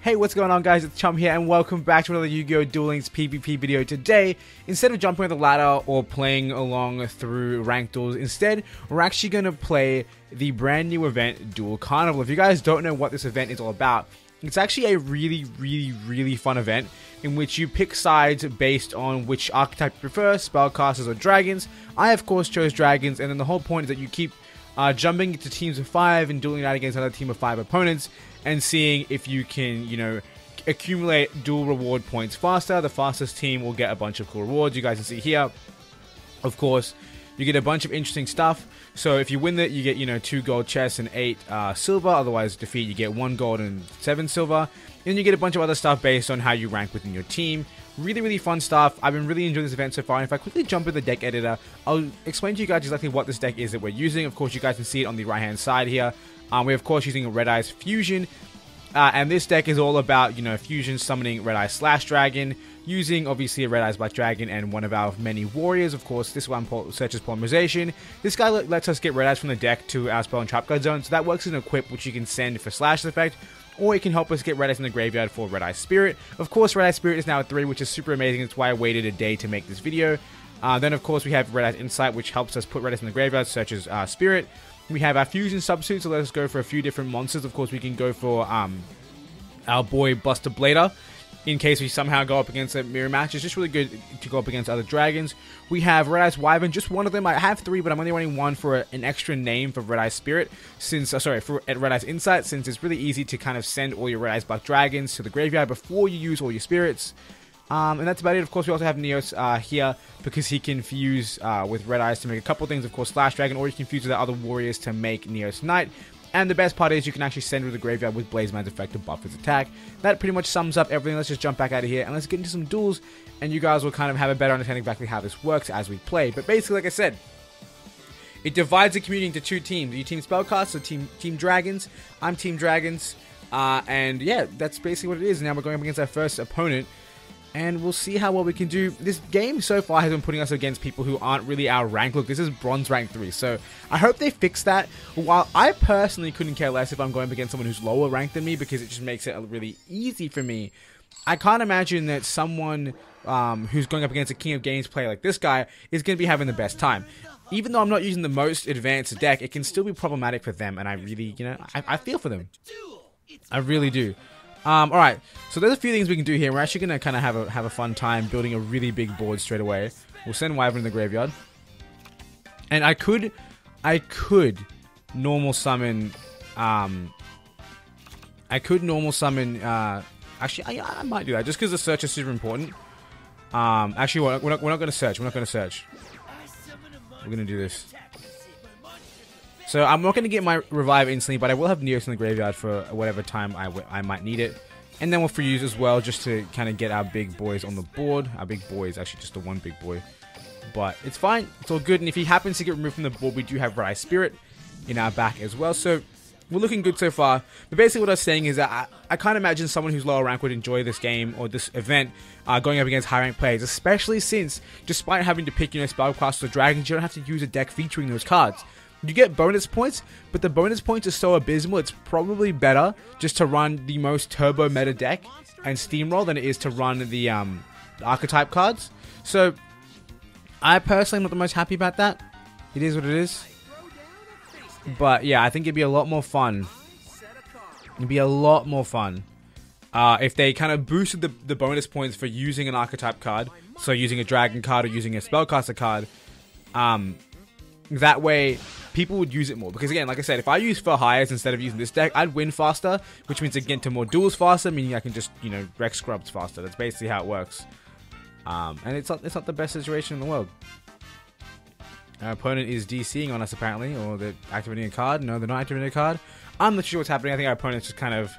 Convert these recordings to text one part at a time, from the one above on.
Hey, what's going on, guys? It's Chum here, and welcome back to another Yu-Gi-Oh! Duel Links PvP video. Today, instead of jumping on the ladder or playing along through ranked duels, instead, we're actually going to play the brand new event, Duel Carnival. If you guys don't know what this event is all about, it's actually a really fun event in which you pick sides based on which archetype you prefer, Spellcasters or Dragons. I, of course, chose Dragons, and then the whole point is that you keep jumping into teams of 5 and dueling out against another team of 5 opponents and seeing if you can, you know, accumulate duel reward points faster. The fastest team will get a bunch of cool rewards. You guys can see here, of course, you get a bunch of interesting stuff. So if you win it, you get, you know, 2 gold chests and 8 silver. Otherwise, defeat, you get 1 gold and 7 silver. And you get a bunch of other stuff based on how you rank within your team. Really fun stuff. I've been really enjoying this event so far. And if I quickly jump into the deck editor, I'll explain to you guys exactly what this deck is that we're using. Of course, you guys can see it on the right-hand side here. We're, of course, using a Red Eyes Fusion. And this deck is all about, you know, Fusion summoning Red Eyes Slash Dragon, using, obviously, a Red Eyes Black Dragon and one of our many warriors. Of course, this one searches Polymerization. This guy lets us get Red Eyes from the deck to our Spell and Trap Card Zone. So that works as an equip, which you can send for Slash effect. Or it can help us get Red Eyes in the graveyard for Red Eyes Spirit. Of course, Red Eyes Spirit is now at 3, which is super amazing. That's why I waited a day to make this video. Then, of course, we have Red Eyes Insight, which helps us put Red Eyes in the graveyard, such as Spirit. We have our Fusion substitute, so let us go for a few different monsters. Of course, we can go for our boy Buster Blader, in case we somehow go up against a mirror match. It's just really good to go up against other dragons. We have Red Eyes Wyvern, just one of them. I have 3, but I'm only running 1 for an extra name for Red Eyes Spirit, since, for Red Eyes Insight, since it's really easy to kind of send all your Red Eyes Black Dragons to the graveyard before you use all your spirits. And that's about it. Of course, we also have Neos here, because he can fuse with Red Eyes to make a couple things. Of course, Slash Dragon, or you can fuse with the other warriors to make Neos Knight. And the best part is you can actually send to the graveyard with Blaze Man's effect to buff his attack. That pretty much sums up everything. Let's just jump back out of here and let's get into some duels, and you guys will kind of have a better understanding exactly how this works as we play. But basically, like I said, it divides the community into 2 teams. You Team Spellcasters, so Team Dragons. I'm Team Dragons. And yeah, that's basically what it is. Now we're going up against our first opponent, and we'll see how well we can do. This game so far has been putting us against people who aren't really our rank. Look, this is Bronze Rank 3, so I hope they fix that. While I personally couldn't care less if I'm going up against someone who's lower ranked than me, because it just makes it really easy for me, I can't imagine that someone who's going up against a King of Games player like this guy is going to be having the best time. Even though I'm not using the most advanced deck, it can still be problematic for them, and I really, you know, I feel for them. I really do. Alright, so there's a few things we can do here. We're actually going to kind of have a fun time building a really big board straight away. We'll send Wyvern in the graveyard. And I could normal summon, actually, I might do that, just because the search is super important. Actually, we're not going to search. We're not going to search. We're going to do this. So I'm not going to get my revive instantly, but I will have Neos in the graveyard for whatever time I might need it. And then we'll fuse as well, just to kind of get our big boys on the board. Our big boy is actually just the one big boy. But it's fine. It's all good. And if he happens to get removed from the board, we do have Red Eyes Spirit in our back as well. So we're looking good so far. But basically what I was saying is that I can't imagine someone who's lower rank would enjoy this game or this event going up against high rank players. Especially since, despite having to pick, you know, Spellcasters or Dragons, you don't have to use a deck featuring those cards. You get bonus points, but the bonus points are so abysmal, it's probably better just to run the most turbo meta deck and steamroll than it is to run the archetype cards. So, I personally am not the most happy about that. It is what it is. But yeah, I think it'd be a lot more fun. It'd be a lot more fun if they kind of boosted the bonus points for using an archetype card. So using a dragon card or using a spellcaster card. That way, people would use it more. Because again, like I said, if I use for hires instead of using this deck, I'd win faster, which means I get into more duels faster, meaning I can just, you know, wreck scrubs faster. That's basically how it works. And it's not the best situation in the world. Our opponent is DCing on us apparently, or they're activating a card. No, they're not activating a card. I'm not sure what's happening. I think our opponent's just kind of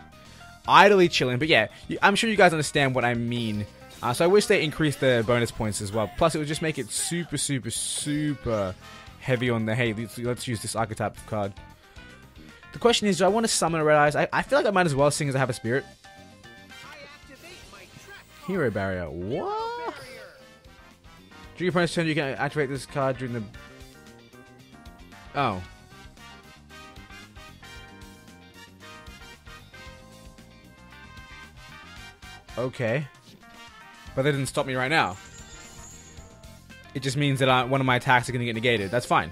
idly chilling. But yeah, I'm sure you guys understand what I mean. So I wish they increased the bonus points as well. Plus, it would just make it super heavy on the, hey, let's use this archetype card. The question is, do I want to summon a Red Eyes? I feel like I might as well, seeing as I have a spirit. Hero Barrier. What? During your opponent's turn, you can activate this card during the... Oh. Okay. But that didn't stop me right now. It just means that one of my attacks are going to get negated. That's fine.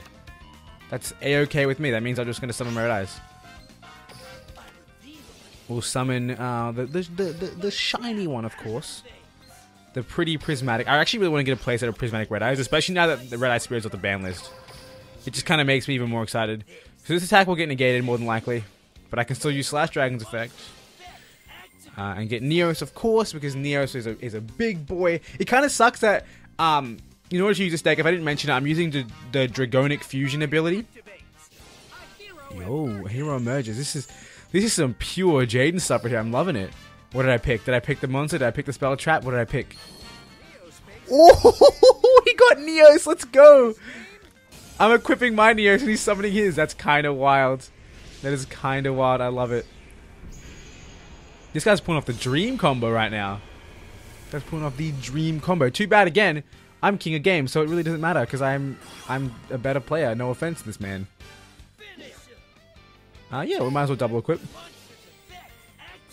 That's a-okay with me. That means I'm just going to summon my Red Eyes. We'll summon the shiny one, of course. The pretty prismatic. I actually really want to get a playset of prismatic Red Eyes, especially now that the Red Eye Spirit's off the ban list. It just kind of makes me even more excited. So this attack will get negated more than likely, but I can still use Slash Dragon's effect. And get Neos, of course, because Neos is a big boy. It kind of sucks that, in order to use this deck, if I didn't mention it, I'm using the Dragonic Fusion ability. Yo, Hero Emerges. This is some pure Jaden stuff right here. I'm loving it. What did I pick? Did I pick the monster? Did I pick the spell trap? What did I pick? Oh, he got Neos. Let's go. I'm equipping my Neos and he's summoning his. That's kind of wild. That is kind of wild. I love it. This guy's pulling off the dream combo right now. This guy's pulling off the dream combo. Too bad again. I'm king of games, so it really doesn't matter because I'm a better player. No offense to this man. Yeah, we might as well double equip.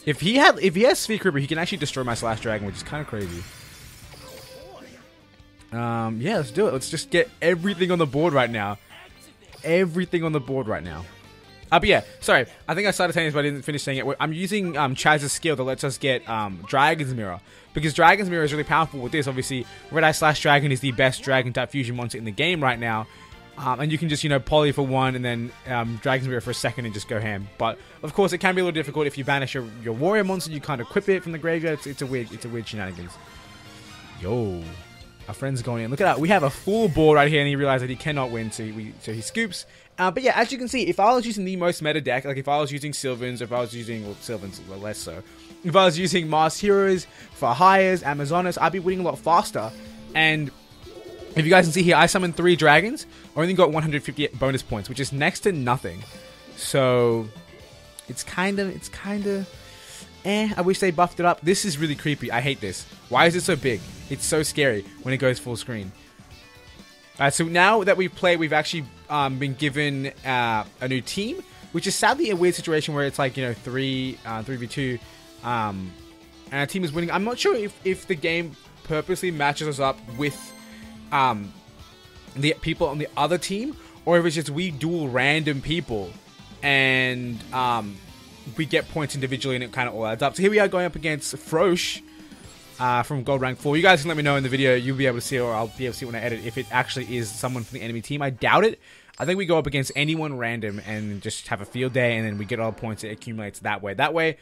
If he has Sphere Creeper, he can actually destroy my Slash Dragon, which is kind of crazy. Yeah, let's do it. Let's just get everything on the board right now. Everything on the board right now. But yeah, sorry. I think I started saying this, but I didn't finish saying it. I'm using Chaz's skill that lets us get Dragon's Mirror. Because Dragon's Mirror is really powerful with this. Obviously, Red Eye Slash Dragon is the best Dragon-type fusion monster in the game right now. And you can just, poly for one and then Dragon's Mirror for a second and just go ham. But, of course, it can be a little difficult if you banish your warrior monster. You can't equip it from the graveyard. It's a weird shenanigans. Yo. Our friend's going in. Look at that. We have a full board right here, and he realized that he cannot win, so he scoops. But yeah, as you can see, if I was using the most meta deck, like if I was using Sylvans, if I was using, well, Sylvans less so. If I was using Mars Heroes, Fahayas, Amazonas, I'd be winning a lot faster. And if you guys can see here, I summoned 3 dragons, only got 158 bonus points, which is next to nothing. So it's kind of I wish they buffed it up. This is really creepy. I hate this. Why is it so big? It's so scary when it goes full screen. So now that we've played, we've actually been given a new team, which is sadly a weird situation where it's like, 3v2, and our team is winning. I'm not sure if the game purposely matches us up with the people on the other team, or if it's just we duel random people and we get points individually and it kind of all adds up. So here we are going up against Frosh from Gold Rank 4. You guys can let me know in the video. You'll be able to see it, or I'll be able to see it when I edit, if it actually is someone from the enemy team. I doubt it. I think we go up against anyone random and just have a field day, and then we get all the points. It accumulates that way. That way,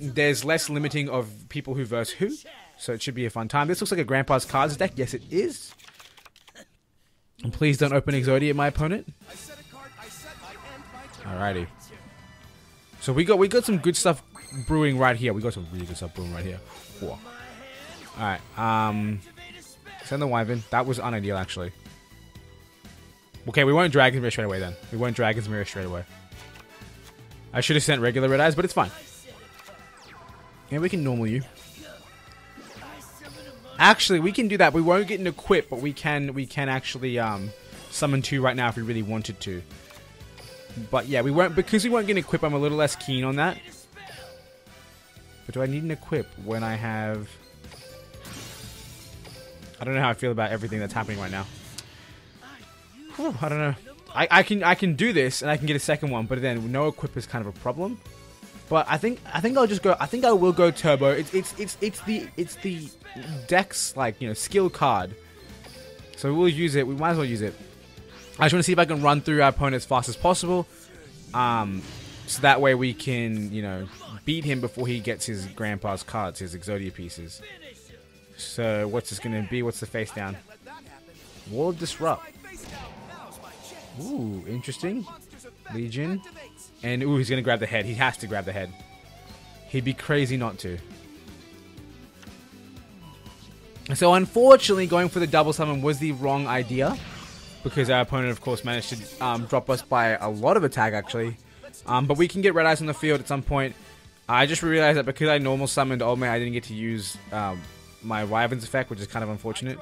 there's less limiting of people who verse who, so it should be a fun time. This looks like a Grandpa's Cards deck. Yes, it is. And please don't open Exodia, my opponent. Alrighty. So we got some good stuff brewing right here. We got some really good stuff brewing right here. Whoa. Alright, send the Wyvern. That was unideal, actually. Okay, we won't Dragon's Mirror straight away, then. We won't Dragon's Mirror straight away. I should have sent regular Red Eyes, but it's fine. Yeah, we can normal you. Actually, we can do that. We won't get an equip, but we can actually summon 2 right now if we really wanted to. But yeah, because we won't get an equip, I'm a little less keen on that. But do I need an equip when I have... I don't know how I feel about everything that's happening right now. Whew, I don't know. I can do this and I can get a second one, but then no equip is kind of a problem. But I think I'll just go. I think I will go turbo. It's the dex, like, skill card. So we'll use it. We might as well use it. I just want to see if I can run through our opponent as fast as possible. So that way we can, beat him before he gets his Grandpa's cards, his Exodia pieces. So what's this going to be? What's the face down? Wall of Disrupt. Ooh, interesting. Legion. And ooh, he's going to grab the head. He has to grab the head. He'd be crazy not to. So unfortunately, going for the double summon was the wrong idea. Because our opponent, of course, managed to drop us by a lot of attack, actually. But we can get Red Eyes on the field at some point. I just realized that because I normal summoned Old Man, I didn't get to use my Wyvern's effect, which is kind of unfortunate.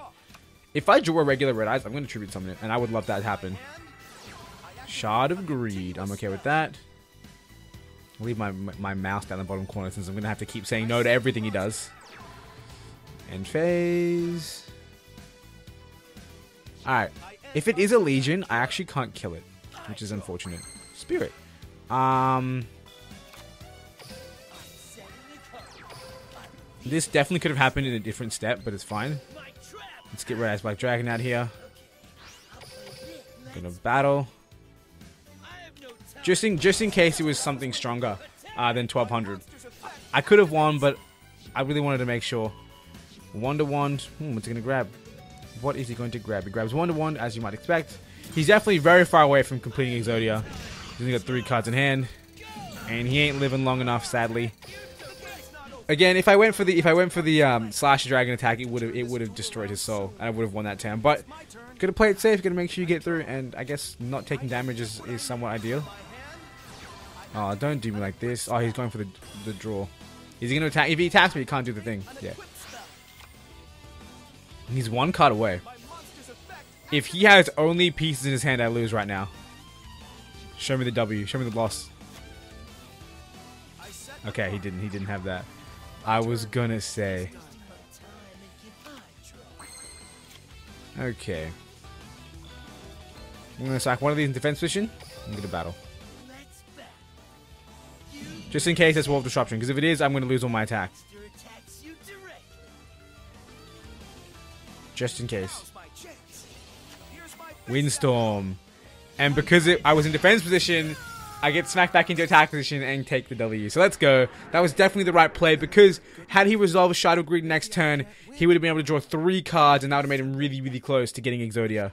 If I draw a regular Red Eyes, I'm going to tribute summon it, and I would love that to happen. Shard of Greed. I'm okay with that. I'll leave my mouse down the bottom corner since I'm going to have to keep saying no to everything he does. End phase. Alright. If it is a Legion, I actually can't kill it, which is unfortunate. Spirit. This definitely could have happened in a different step, but it's fine. Let's get Red Eyes Black Dragon out here. Gonna battle. Just in case it was something stronger than 1200. I could have won, but I really wanted to make sure. Wonder-Wand. What's he gonna grab? What is he going to grab? He grabs Wonder-Wand, as you might expect. He's definitely very far away from completing Exodia. He's only got 3 cards in hand, and he ain't living long enough, sadly. Again, if I went for the Slash Dragon attack, it would have destroyed his soul, and I would have won that turn. But gotta play it safe, gotta make sure you get through, and I guess not taking damage is somewhat ideal. Oh, don't do me like this. Oh, he's going for the draw. Is he gonna attack? If he attacks me, he can't do the thing. Yeah. He's 1 card away. If he has only pieces in his hand, I lose right now. Show me the W. Show me the loss. Okay, he didn't. He didn't have that. I was gonna say. Okay. I'm gonna sack one of these in defense position. I'm gonna battle. Just in case it's Wall of Disruption, because if it is, I'm gonna lose all my attack. Just in case. Windstorm. And because I was in defense position, I get smacked back into attack position and take the W. So let's go. That was definitely the right play, because had he resolved Shadow Greed next turn, he would have been able to draw 3 cards, and that would have made him really, really close to getting Exodia.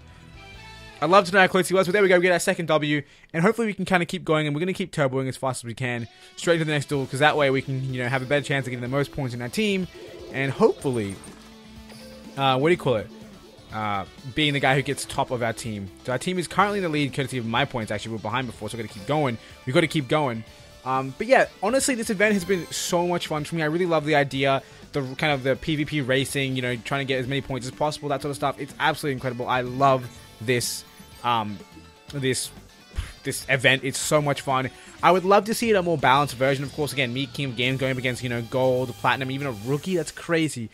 I'd love to know how close he was, but there we go. We get our second W, and hopefully we can kind of keep going, and we're going to keep turboing as fast as we can, straight to the next duel, because that way we can, have a better chance of getting the most points in our team, and hopefully, what do you call it? Being the guy who gets top of our team. So our team is currently in the lead courtesy of my points. Actually, we were behind before, so we've got to keep going. We've got to keep going. But yeah, honestly, this event has been so much fun for me. I really love the idea, the kind of the PvP racing, trying to get as many points as possible, that sort of stuff. It's absolutely incredible. I love this, this event. It's so much fun. I would love to see it a more balanced version. Of course, again, me, King of Games, going up against, gold, platinum, even a rookie. That's crazy.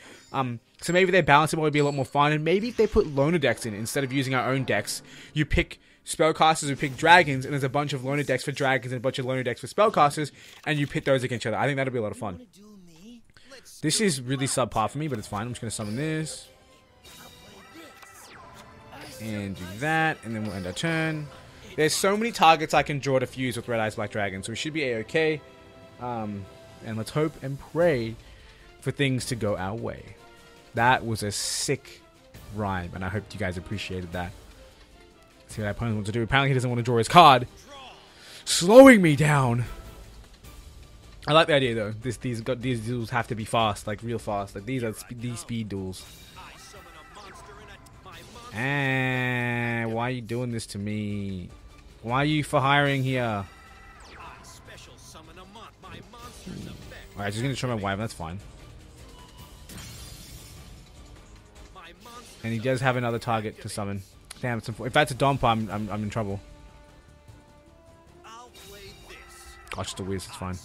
So maybe they balance it, would be a lot more fun. And maybe if they put loner decks in instead of using our own decks, you pick Spellcasters, you pick Dragons, and there's a bunch of loner decks for Dragons and a bunch of loner decks for Spellcasters, and you pit those against each other. I think that'd be a lot of fun. This is really subpar for me, but it's fine. I'm just going to summon this. And do that, and then we'll end our turn. There's so many targets I can draw to fuse with Red Eyes Black Dragon, so we should be a-okay. And let's hope and pray for things to go our way. That was a sick rhyme, and I hope you guys appreciated that. See what our opponent wants to do. Apparently he doesn't want to draw his card. Slowing me down. I like the idea though. These duels have to be fast, like real fast. Like these are these speed duels. And why are you doing this to me? Why are you for hiring here? Alright, just gonna try my Wyvern, that's fine. And he does have another target to summon. Damn, if that's a Dompa, I'm in trouble. Oh, just a whiz, it's fine.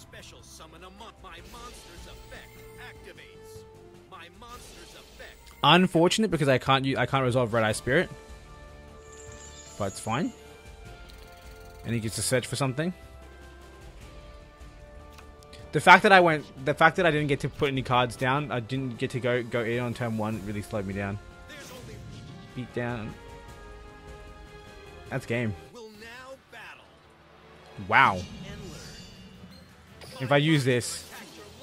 Unfortunate because I can't resolve Red Eye Spirit, but it's fine. And he gets to search for something. The fact that I didn't get to put any cards down, I didn't get to go in on turn 1, really slowed me down. Beat down. That's game. Wow. If I use this,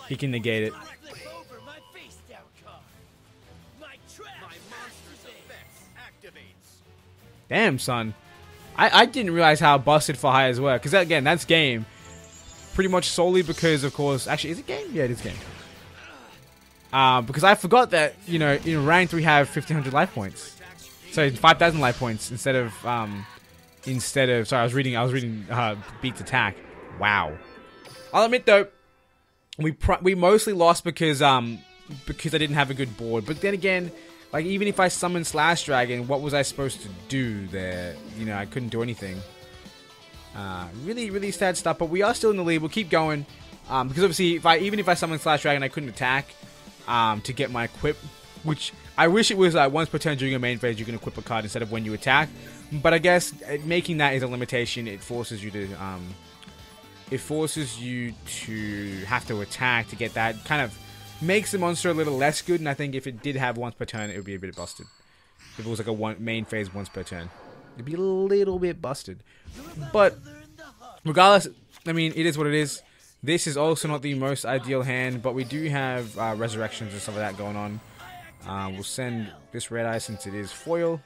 he can negate it. Damn, son. I didn't realize how busted for hires were. Because, again, that's game. Pretty much solely because, of course... Actually, is it game? Yeah, it is game. Because I forgot that, in ranked we have 1,500 life points. So 5,000 life points instead of... Sorry, I was reading Beat's attack. Wow. I'll admit, though, we mostly lost because I didn't have a good board. But then again... Like, even if I summoned Slash Dragon, what was I supposed to do there? I couldn't do anything. Really, really sad stuff, but we are still in the lead. We'll keep going. Because obviously, even if I summon Slash Dragon, I couldn't attack to get my equip, which I wish it was like once per turn during your main phase you can equip a card instead of when you attack. But I guess making that is a limitation. It forces you to have to attack to get that. Kind of makes the monster a little less good. And I think if it did have once per turn, it would be a bit busted. If it was like a main phase once per turn, it'd be a little bit busted. But regardless, I mean, it is what it is. This is also not the most ideal hand, but we do have resurrections and stuff like that going on. We'll send this red eye since it is foil,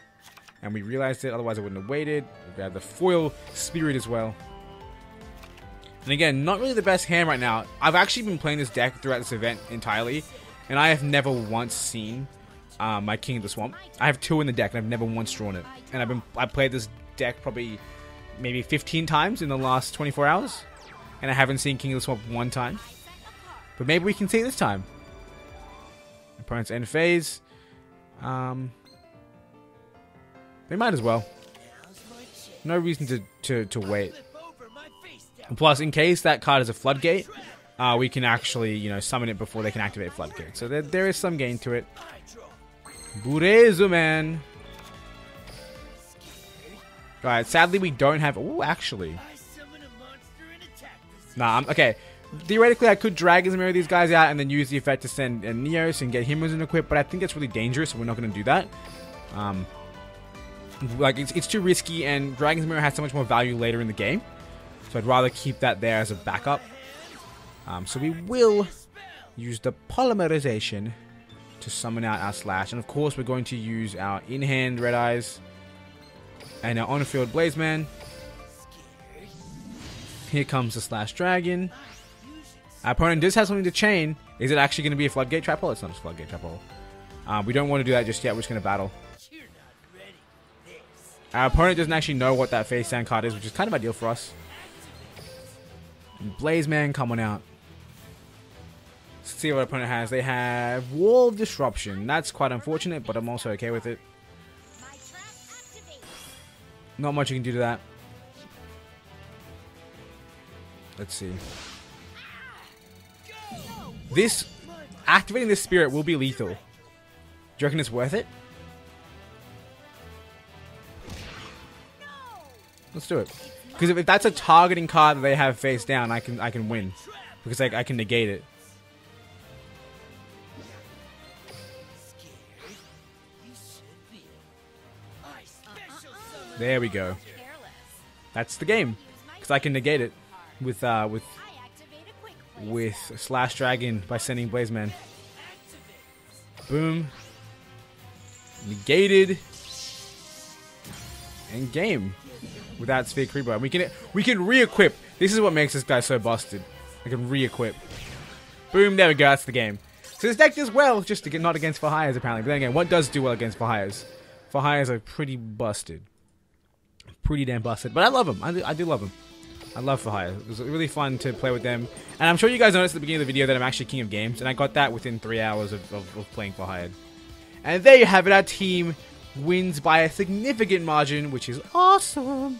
and we realized it, otherwise I wouldn't have waited. We'll grab the foil spirit as well. And again, not really the best hand right now. I've actually been playing this deck throughout this event entirely, and I have never once seen my King of the Swamp. I have 2 in the deck, and I've never once drawn it. And I've played this deck probably maybe 15 times in the last 24 hours. And I haven't seen King of the Swamp 1 time. But maybe we can see it this time. Opponent's end phase. They might as well. No reason to wait. And plus, in case that card is a Floodgate, we can actually, you know, summon it before they can activate Floodgate. So there is some gain to it. Burezu, man. Alright, sadly we don't have... Oh, actually... Nah, okay. Theoretically, I could Dragon's Mirror these guys out and then use the effect to send Neos and get him as an equip, but I think that's really dangerous, so we're not going to do that. Like, it's too risky, and Dragon's Mirror has so much more value later in the game, so I'd rather keep that there as a backup. So we will use the Polymerization to summon out our Slash, and of course we're going to use our in-hand Red Eyes and our on-field Blazeman. Here comes the Slash Dragon. Our opponent does have something to chain. Is it actually going to be a Floodgate Trap Hole? It's not a Floodgate Trap Hole. We don't want to do that just yet. We're just going to battle. Our opponent doesn't actually know what that face down card is, which is kind of ideal for us. And Blazeman coming out. Let's see what our opponent has. They have Wall of Disruption. That's quite unfortunate, but I'm also okay with it. Not much you can do to that. Let's see. Activating this spirit will be lethal. Do you reckon it's worth it? Let's do it. Because if that's a targeting card that they have face down, I can win. Because I can negate it. There we go. That's the game. Because I can negate it with Slash Dragon by sending Blazeman. Boom. Negated. And game. Without Sphere Creeper. We can re-equip. This is what makes this guy so busted. I can re-equip. Boom, there we go, that's the game. So this deck does well, just to get not against for hires apparently. But then again, what does do well against for hires? For hires are pretty busted. Pretty damn busted. But I love them. I do love them. I love for hire. It was really fun to play with them. And I'm sure you guys noticed at the beginning of the video that I'm actually king of games. And I got that within 3 hours of playing for hire. And there you have it. Our team wins by a significant margin, which is awesome.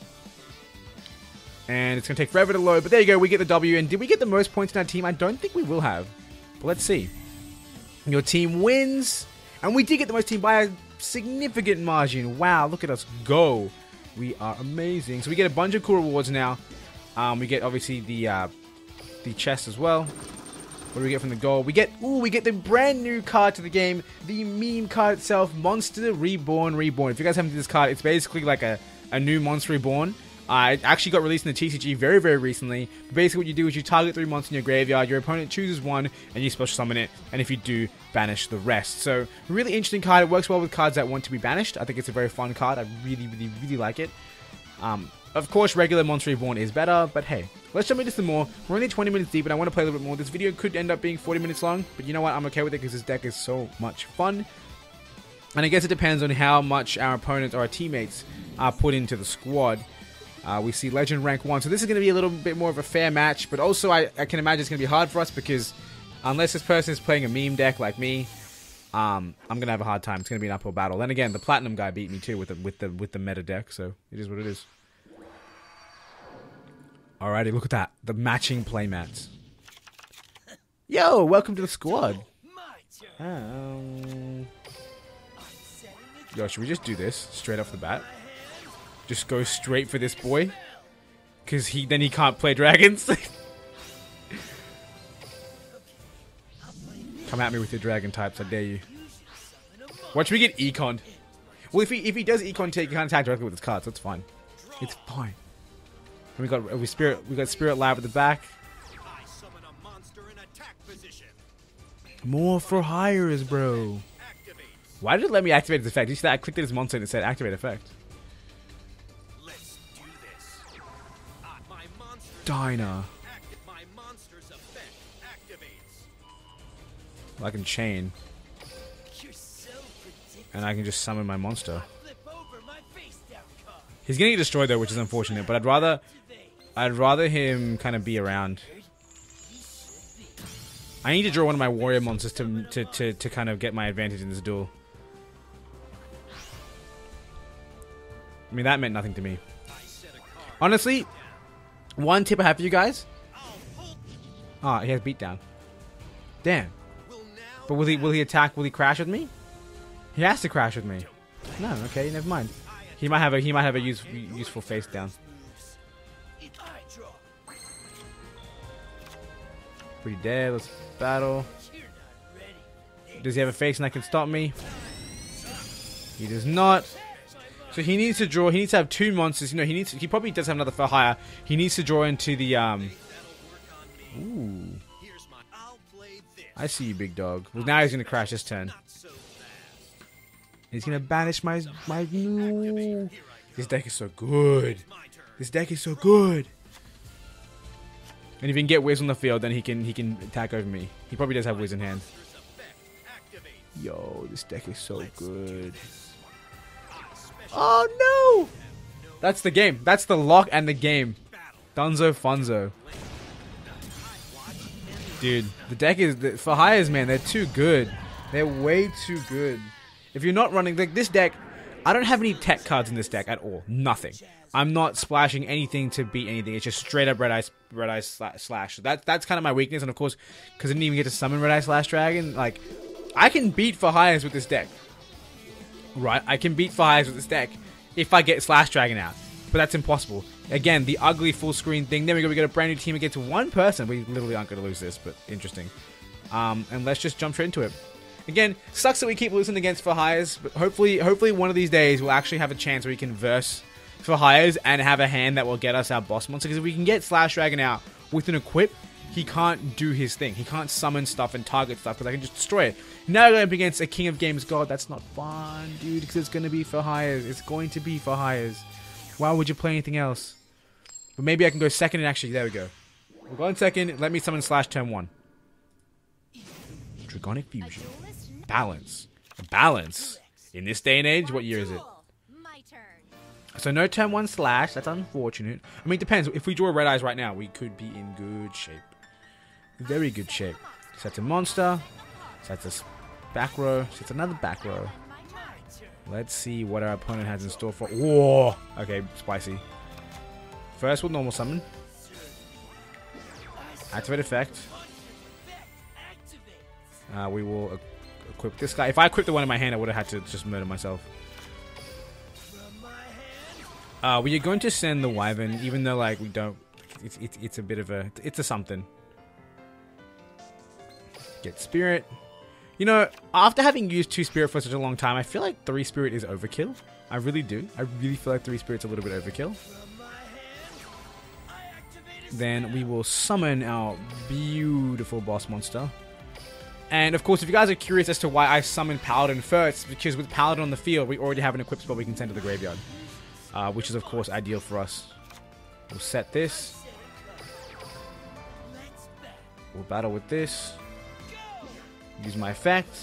And it's going to take forever to load. But there you go. We get the W. And did we get the most points in our team? I don't think we will have. But let's see. Your team wins. And we did get the most team by a significant margin. Wow, look at us go. We are amazing. So we get a bunch of cool rewards now. We get obviously the chest as well. What do we get from the gold? We get the brand new card to the game, the meme card itself, Monster Reborn. If you guys haven't seen this card, it's basically like a new Monster Reborn. It actually got released in the TCG very, very recently. Basically what you do is you target 3 monsters in your graveyard, your opponent chooses one, and you special summon it, and if you do, banish the rest. So, really interesting card. It works well with cards that want to be banished. I think it's a very fun card. I really, really, really like it. Of course, regular Monster Reborn is better, but hey, let's jump into some more. We're only 20 minutes deep, and I want to play a little bit more. This video could end up being 40 minutes long, but you know what? I'm okay with it because this deck is so much fun. And I guess it depends on how much our opponents or our teammates are put into the squad. We see Legend Rank 1, so this is going to be a little bit more of a fair match, but also I can imagine it's going to be hard for us because unless this person is playing a meme deck like me, I'm going to have a hard time. It's going to be an uphill battle. Then again, the Platinum guy beat me too with the meta deck, so it is what it is. Alrighty, look at that. The matching playmats. Yo, welcome to the squad. Yo, should we just do this straight off the bat? Just go straight for this boy? Because then he can't play dragons? Come at me with your dragon types, I dare you. Watch me get econ. Well, if he does econ take, he can't attack directly with his cards, so it's fine. It's fine. And we got Spirit Lab at the back. More for hires, bro. Why did it let me activate his effect? You see that? I clicked at his monster and it said activate effect. Dinah. I can chain. And I can just summon my monster. He's gonna get destroyed though, which is unfortunate, but I'd rather him kind of be around. I need to draw one of my warrior monsters to kind of get my advantage in this duel. I mean, that meant nothing to me. Honestly, one tip I have for you guys. Ah, he has beatdown. Damn. But will he attack? Will he crash with me? He has to crash with me. No, okay, never mind. He might have a useful face down. Pretty dead. Let's battle. Does he have a face that can stop me? He does not. So he needs to draw. He needs to have two monsters. You know, he probably does have another for hire. He needs to draw into the Ooh. I see you, big dog. Well, now he's gonna crash this turn. He's gonna banish my. No. This deck is so good. This deck is so good. And if he can get Wiz on the field, then he can attack over me. He probably does have Wiz in hand. Yo, this deck is so good. Oh no! That's the game. That's the lock and the game. Dunzo Funzo. Dude, the deck is for hires, man. They're too good. They're way too good. If you're not running like this deck, I don't have any tech cards in this deck at all. Nothing. I'm not splashing anything to beat anything. It's just straight up red eye slash. That's kind of my weakness, and of course, because I didn't even get to summon red eye slash dragon. Like, I can beat for hires with this deck. Right, I can beat for hires with this deck if I get slash dragon out, but that's impossible. Again, the ugly full screen thing. There we go. We got a brand new team against one person. We literally aren't going to lose this, but interesting. And let's just jump straight into it. Again, sucks that we keep losing against for hires, but hopefully one of these days we'll actually have a chance where we can verse for hires and have a hand that will get us our boss monster. Because if we can get slash dragon out with an equip, he can't do his thing. He can't summon stuff and target stuff because I can just destroy it. Now going up against a King of Games God, that's not fun, dude, because it's going to be for hires. It's going to be for hires. Why would you play anything else? But maybe I can go second and actually, there we go. We'll go in second. Let me summon slash turn 1. Dragonic Fusion. Balance. Balance. In this day and age, what year is it? So no turn 1 slash. That's unfortunate. I mean, it depends. If we draw red eyes right now, we could be in good shape. Very good shape. So that's a monster. So that's a back row. So it's another back row. Let's see what our opponent has in store for. Whoa! Okay, spicy. First, we'll normal summon. Activate effect. We will equip this guy. If I equipped the one in my hand, I would have had to just murder myself. We are going to send the Wyvern, even though like we don't. It's a bit of a. It's a something. Get Spirit. You know, after having used 2 Spirit for such a long time, I feel like 3 Spirit is overkill. I really do. I really feel like 3 Spirit's a little bit overkill. Then we will summon our beautiful boss monster. And of course, if you guys are curious as to why I summoned Paladin first, because with Paladin on the field, we already have an equipped spell we can send to the graveyard. Which is of course ideal for us. We'll set this. We'll battle with this. Use my effect.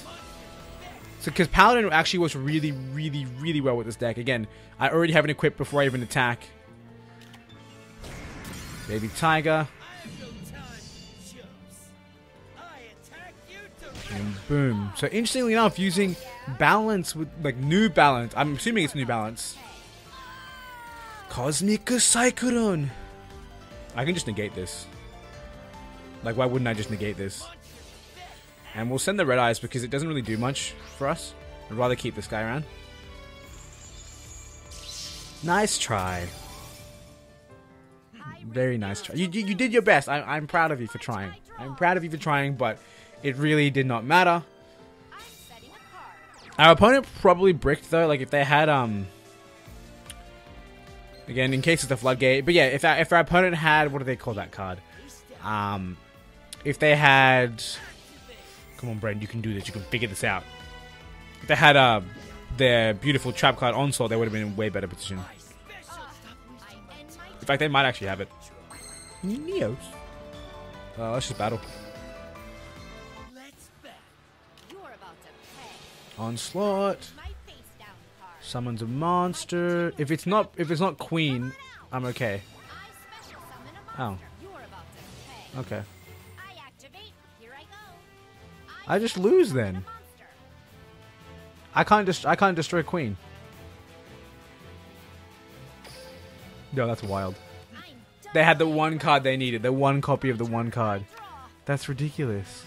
So, because Paladin actually works really, really, really well with this deck. Again, I already have an equipped before I even attack. Baby Tiger. And boom. So, interestingly enough, using balance with, like, new balance. I'm assuming it's new balance. Cosmic Cyclone. I can just negate this. Like, why wouldn't I just negate this? And we'll send the red eyes because it doesn't really do much for us. I'd rather keep this guy around. Nice try. Very nice try. You did your best. I'm proud of you for trying. I'm proud of you for trying, but it really did not matter. Our opponent probably bricked though. Like if they had again, in case it's the floodgate. But yeah, if our opponent had, what do they call that card? If they had, come on, Brent, you can do this. You can figure this out. If they had their beautiful trap card Onslaught, they would have been in a way better position. In fact, they might actually have it. Neos. Let's just battle. Onslaught. Summons a monster. If it's not Queen, I'm okay. Oh. Okay. I just lose then. I can't destroy Queen. No, that's wild. They had the one card they needed, the one copy of the one card. That's ridiculous.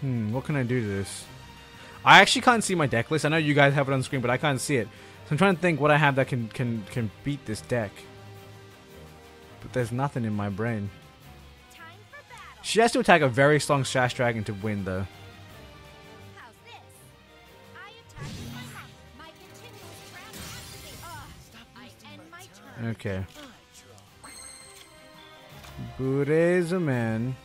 What can I do to this? I actually can't see my deck list. I know you guys have it on screen, but I can't see it. So I'm trying to think what I have that can beat this deck. But there's nothing in my brain. She has to attack a very strong Slash Dragon to win, though. Okay. Bureza, man.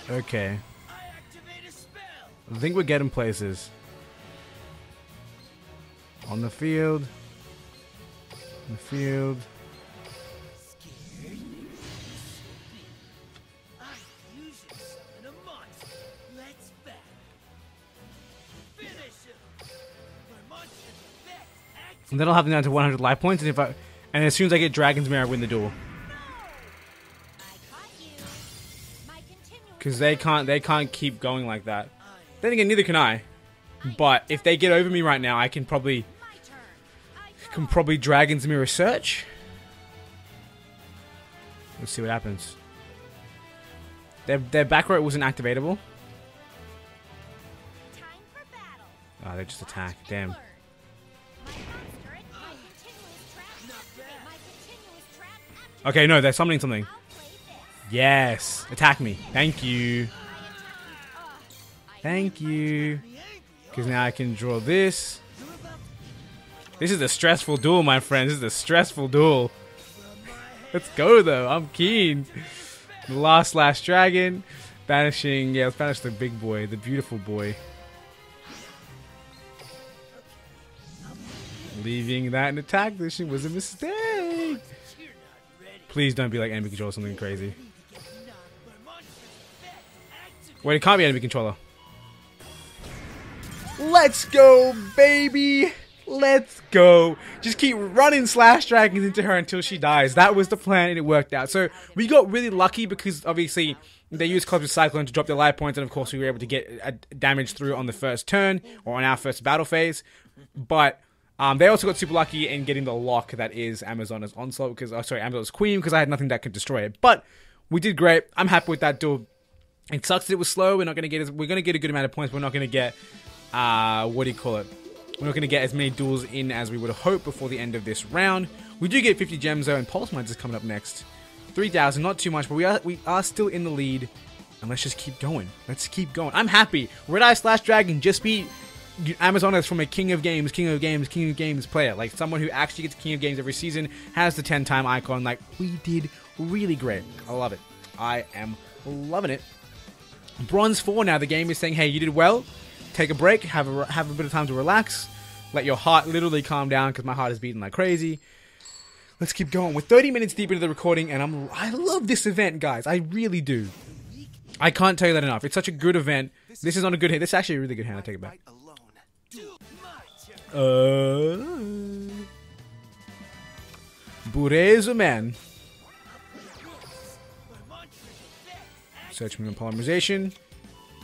Okay. I think we're getting places. On the field. On the field. And then I'll have them down to 100 life points, and as soon as I get Dragon's Mirror, I win the duel. Because they can't keep going like that. Then again, neither can I. But if they get over me right now, I can probably Dragon's Mirror search. Let's see what happens. Their back row wasn't activatable. Oh, they just attack. Damn. Okay, no, they're summoning something. Yes. Attack me. Thank you. Thank you. Because now I can draw this. This is a stressful duel, my friend. This is a stressful duel. Let's go, though. I'm keen. The last Slash Dragon. Banishing. Yeah, let's banish the big boy. The beautiful boy. Leaving that in attack position was a mistake. Please don't be like enemy controller or something crazy. Wait, it can't be enemy controller. Let's go, baby! Let's go! Just keep running Slash Dragons into her until she dies. That was the plan and it worked out. So we got really lucky because obviously they used Cosmic Cyclone to drop their life points, and of course we were able to get damage through on the first turn or on our first battle phase. But they also got super lucky in getting the lock that is Amazona's Onslaught, because Amazona's Queen, because I had nothing that could destroy it. But we did great. I'm happy with that duel. It sucks that it was slow. We're gonna get a good amount of points. We're not gonna get what do you call it? We're not gonna get as many duels in as we would have hoped before the end of this round. We do get 50 gems though, and Pulse Mines is coming up next. 3,000, not too much, but we are still in the lead. And let's just keep going. Let's keep going. I'm happy. Red Eye Slash Dragon just beat Amazonas from a King of Games player. Like someone who actually gets King of Games every season, has the 10-time icon. Like, we did really great. I love it. I am loving it. Bronze 4 now. The game is saying, hey, you did well. Take a break. Have a bit of time to relax. Let your heart literally calm down, because my heart is beating like crazy. Let's keep going. We're 30 minutes deep into the recording, and I love this event, guys. I really do. I can't tell you that enough. It's such a good event. This is on a good hand. This is actually a really good hand. I take it back. Bureza man. Search for polymerization.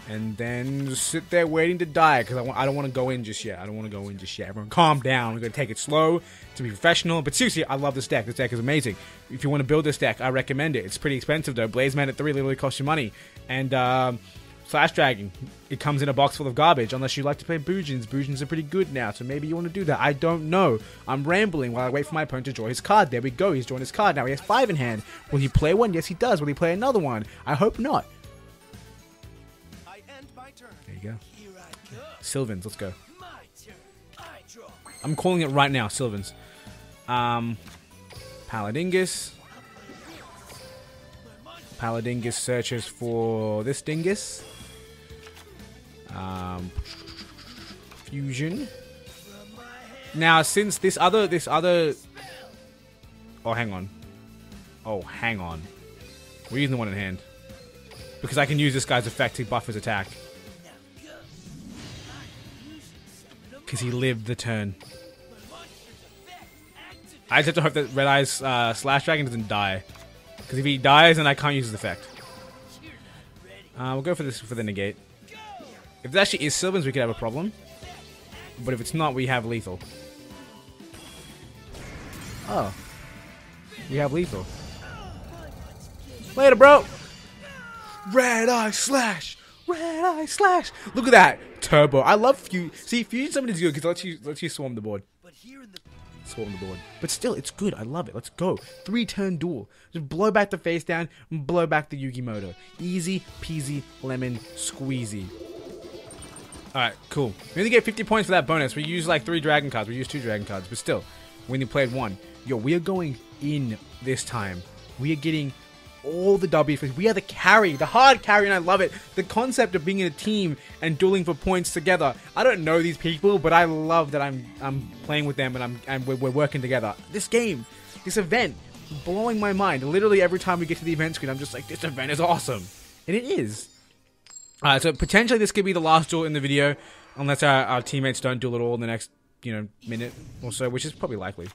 And then just sit there waiting to die, because I don't want to go in just yet. I don't want to go in just yet. Everyone calm down. We're going to take it slow to be professional. But seriously, I love this deck. This deck is amazing. If you want to build this deck, I recommend it. It's pretty expensive though. Blaze Man at 3 literally costs you money. And Slash Dragon, it comes in a box full of garbage, unless you like to play Boojins. Boojins are pretty good now, so maybe you want to do that. I don't know. I'm rambling while I wait for my opponent to draw his card. There we go. He's drawn his card. Now he has 5 in hand. Will he play one? Yes, he does. Will he play another one? I hope not. There you go. Sylvans, let's go. I'm calling it right now, Sylvans. Paladingus. Paladingus searches for this dingus. Fusion. Now, since this other... Oh, hang on. Oh, hang on. We're using the one in hand. Because I can use this guy's effect to buff his attack. Because he lived the turn. I just have to hope that Red Eye's Slash Dragon doesn't die. Because if he dies, then I can't use his effect. We'll go for this for the negate. If it actually is Sylvans, we could have a problem. But if it's not, we have lethal. Oh. We have lethal. Later, bro! Red Eye Slash! Red Eye Slash! Look at that! Turbo. I love Fusion. See, Fusion Summon is good because it lets you swarm the board. Swarm the board. But still, it's good. I love it. Let's go. 3-turn duel. Just blow back the face down and blow back the Yugimoto. Easy peasy lemon squeezy. Alright, cool. We only get 50 points for that bonus. We use like 3 dragon cards. We use 2 dragon cards. But still, we only played 1. Yo, we are going in this time. We are getting all the W. We are the carry, the hard carry, and I love it. The concept of being in a team and dueling for points together. I don't know these people, but I love that I'm playing with them and we're working together. This game, this event, blowing my mind. Literally every time we get to the event screen, I'm just like, this event is awesome, and it is. Alright, so potentially this could be the last duel in the video, unless our teammates don't duel at all in the next, minute or so, which is probably likely.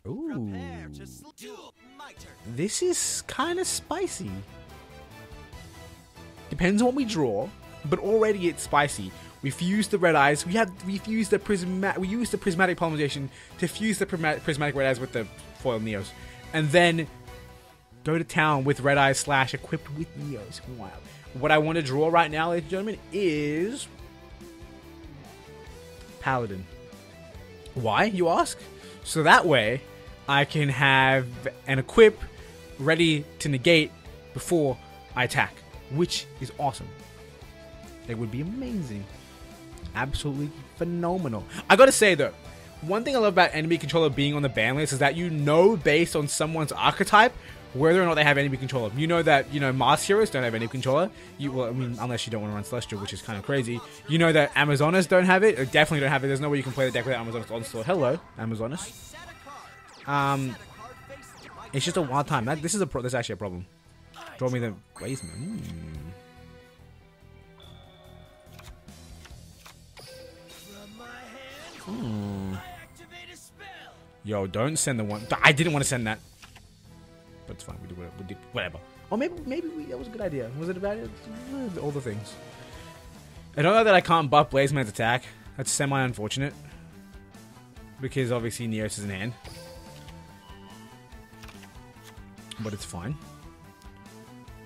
Ooh. This is kind of spicy. Depends on what we draw, but already it's spicy. We fused the red eyes. We fused the we used the prismatic polymerization to fuse the prismatic red eyes with the foil Neos, and then go to town with red eyes Slash equipped with Neos. Wow. What I want to draw right now, ladies and gentlemen, is Paladin. Why, you ask? So that way, I can have an equip ready to negate before I attack, which is awesome. It would be amazing. Absolutely phenomenal. I gotta say though, one thing I love about enemy controller being on the ban list is that based on someone's archetype whether or not they have enemy controller. You know that, Mars heroes don't have enemy controller. Unless you don't want to run Celestial, which is kind of crazy. You know that Amazonas don't have it. Or definitely don't have it. There's no way you can play the deck without Amazonas Onslaught. Hello, Amazonas. It's just a wild time. This is actually a problem. Draw me the Blazeman. Yo, don't send the one. I didn't want to send that. But it's fine. We did whatever. Or maybe that was a good idea. Was it about it? All the things. I don't know that I can't buff Blazeman's attack. That's semi-unfortunate. Because obviously Neos is in hand. But it's fine.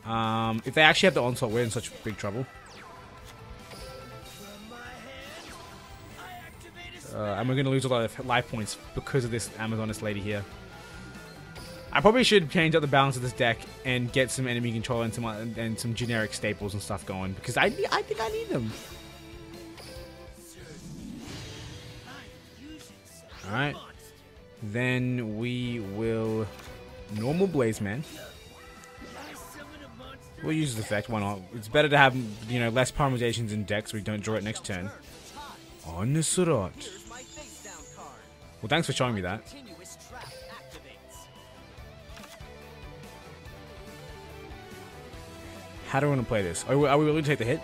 If they actually have the onslaught, we're in such big trouble. And we're going to lose a lot of life points because of this Amazonas lady here. I probably should change up the balance of this deck and get some enemy control and some generic staples and stuff going, because I think I need them. Alright. Then we will normal Blazeman. We'll use this effect, why not? It's better to have, less polymerizations in decks so we don't draw it next turn. Onisurot. Well, thanks for showing me that. How do I want to play this? Are we willing to take the hit?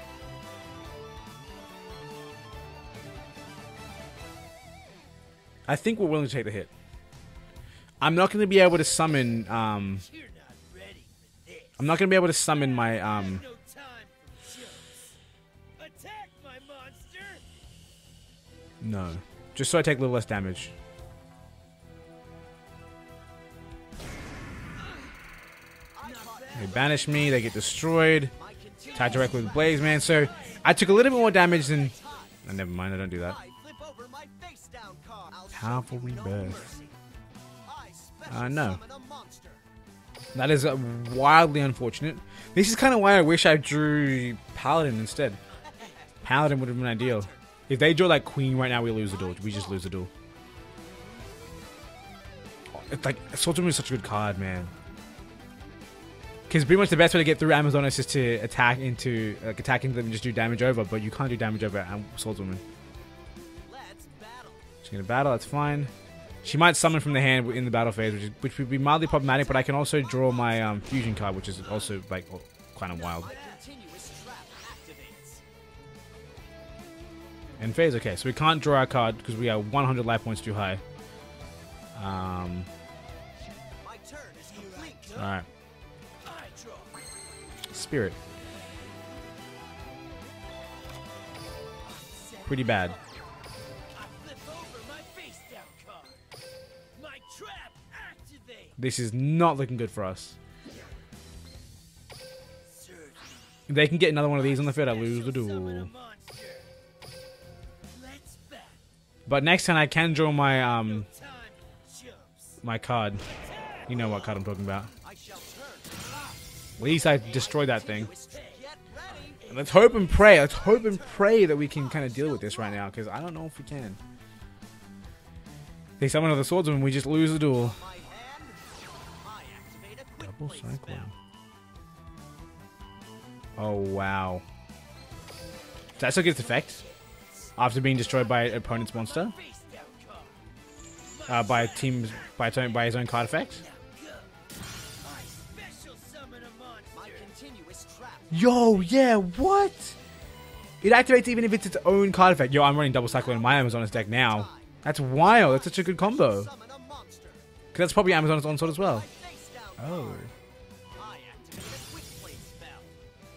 I think we're willing to take the hit. I'm not going to be able to summon, I'm not going to be able to summon my, no. Just so I take a little less damage. They banish me, they get destroyed. Attack directly with Blaze Man. So I took a little bit more damage than... Oh, never mind, I don't do that. Powerful rebirth. No. That is wildly unfortunate. This is kind of why I wish I drew Paladin instead. Paladin would have been ideal. If they draw like Queen right now, we lose the duel. We just lose the duel. It's like, Swordswoman is such a good card, man. Because pretty much the best way to get through Amazonas is to attack into them and just do damage over, but you can't do damage over Swordswoman. She's gonna battle, that's fine. She might summon from the hand in the battle phase, which would be mildly problematic, but I can also draw my fusion card, which is also like kind of wild. End phase, okay, so we can't draw our card because we are 100 life points too high. Alright. Spirit. Pretty bad. This is not looking good for us. If they can get another one of these on the field, I lose the duel. But next time I can draw my my card. You know what card I'm talking about. At least I destroyed that thing. Let's hope and pray. Let's hope and pray that we can kind of deal with this right now, because I don't know if we can. They summon another swordsman, we just lose the duel. Double cyclone. Oh wow. Does that still get its effect? After being destroyed by an opponent's monster? By his own card effect? Yo, yeah, what? It activates even if it's its own card effect. Yo, I'm running double cyclone in my Amazoness deck now. That's wild. That's such a good combo. Because that's probably Amazoness Onslaught as well. Oh.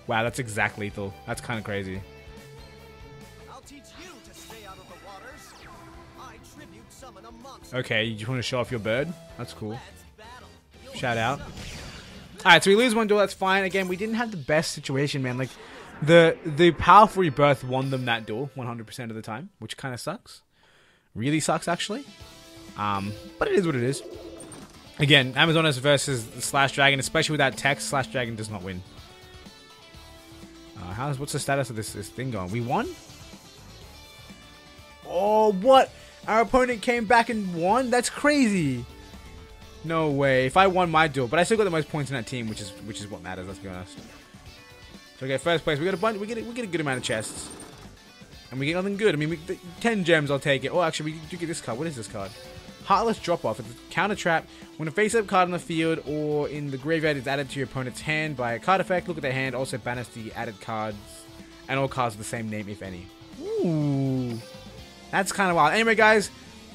Wow, that's exact lethal. That's kind of crazy. Okay, you just want to show off your bird? That's cool. Shout out. Alright, so we lose one duel, that's fine. Again, we didn't have the best situation, man. Like, the powerful rebirth won them that duel 100% of the time, which kind of sucks. Really sucks, actually. But it is what it is. Again, Amazonas versus Slash Dragon, especially with that text, Slash Dragon does not win. What's the status of this thing going? We won? Oh, what? Our opponent came back and won? That's crazy. No way. If I won my duel, but I still got the most points in that team, which is what matters. Let's be honest. So okay, first place. We got a bunch. We get a good amount of chests, and we get nothing good. I mean, 10 gems. I'll take it. Oh, actually, we do get this card. What is this card? Heartless Drop Off. It's a counter trap. When a face-up card on the field or in the graveyard is added to your opponent's hand by a card effect, look at their hand. Also banish the added cards and all cards with the same name, if any. Ooh, that's kind of wild. Anyway, guys.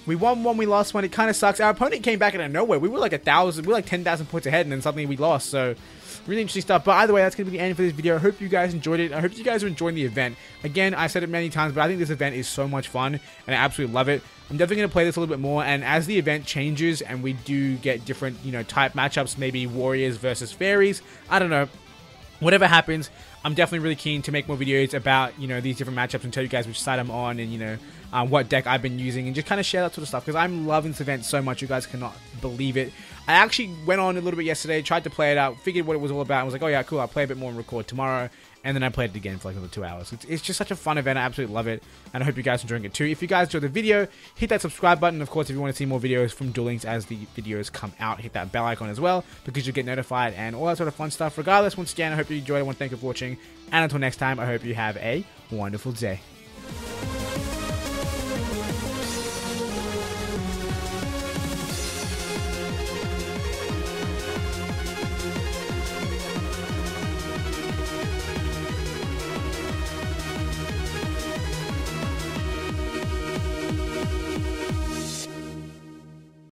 We won one, we lost one. It kind of sucks. Our opponent came back out of nowhere. We were like 1,000, we were like 10,000 points ahead, and then suddenly we lost. So, really interesting stuff. But either way, that's going to be the end for this video. I hope you guys enjoyed it. I hope you guys are enjoying the event. Again, I said it many times, but I think this event is so much fun, and I absolutely love it. I'm definitely going to play this a little bit more, and as the event changes, and we do get different, type matchups, maybe warriors versus fairies, I don't know. Whatever happens, I'm definitely really keen to make more videos about, these different matchups and tell you guys which side I'm on and, what deck I've been using and just kind of share that sort of stuff because I'm loving this event so much. You guys cannot believe it. I actually went on a little bit yesterday, tried to play it out, figured what it was all about and was like, oh yeah, cool, I'll play a bit more and record tomorrow. And then I played it again for like another 2 hours. It's just such a fun event. I absolutely love it. And I hope you guys are enjoying it too. If you guys enjoyed the video, hit that subscribe button. Of course, if you want to see more videos from Duel Links as the videos come out, hit that bell icon as well because you'll get notified and all that sort of fun stuff. Regardless, once again, I hope you enjoyed it. I want to thank you for watching. And until next time, I hope you have a wonderful day.